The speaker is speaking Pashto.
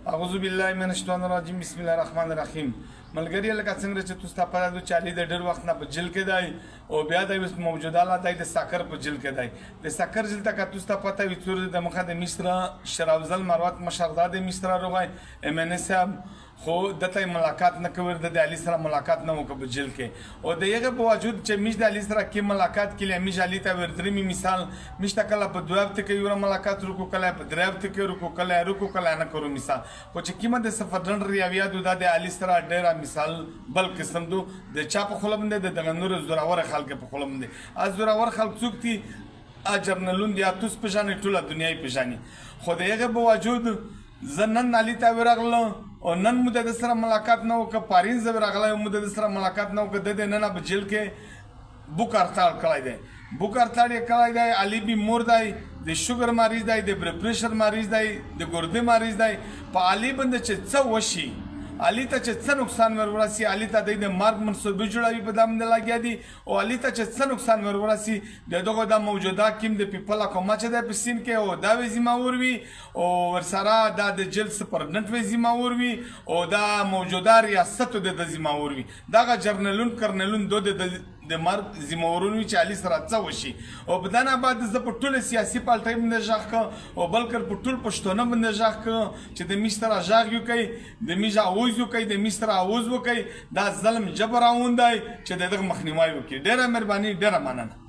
اعوذ بالله من الشیطان الرجیم بسم الله الرحمن الرحیم. ملګری لکه څنګه چې تاسو ته پته ده چې علي د ډېر وخت نه په جیل کې دی او بیا د موجوده حالت دی د سکر په جیل کې دی. د سکر جیل ته که تاسو ته پته وي څومره د مخه د مصر شراوزل مروت مشردا د مصر راغی MNA صاحب خو دته ملاقات نه کوي د علي سره ملاقات نه وکړ په جیل کې او د هغه په وجود چې میش د علي سره کې ملاقات کړي میش علي ته ورترمي مثال میش ته کله په دوه هفته کې یو ملاقات وکړو کله په درې هفته کې وکړو کله نه کړو مثال خو چې کیمه د سفردن ریاویا د علي سره ډېر مثال بل قسم دو د چا په خپل باندې د نور زوراور خلک په خپل باندې از زوراور خلک څوک دي اجرنلون بیا توس په ځان ټوله دنیا په ځان خو د هغه په وجود زنن علي ته ورغله او نن مو د سره ملاقات نه وکړ پارین زه ورغله مو د سره ملاقات نه وکړ د نن په جیل کې بوک هړتال کړی دی علي بي مور دی د شوګر مریض دی د بلډ پریشر مریض دی د ګردې مریض دی په علي باندې چې څه وشي علي ته چې څه نقصان ورورسي علي ته د مرګ منصوبې جوړوي په دام نه لګیا دي او علي ته چې څه نقصان ورورسي دغه د موجوده کیم د پیپل کومه چې د پسین کې او دا وزیما وروي او ورسره د جیل سپرډنټ وزیما وروي او دا موجوده ریاست د زیما وروي دغه جرنلون کرنلون د مرګ زمورونو چې علي سره څه وشي او په دانه بعد ز په ټوله سیاسي پالټۍ باندې ځخ او بلکې په ټول پښتون باندې ځخ چې د مستر ځاغ یو کوي د میجا اوز یو کوي د مستر اوز وکي دا ظلم جبر راوندای چې دغه مخنیوي وکي ډیره مهرباني ډیره مننه.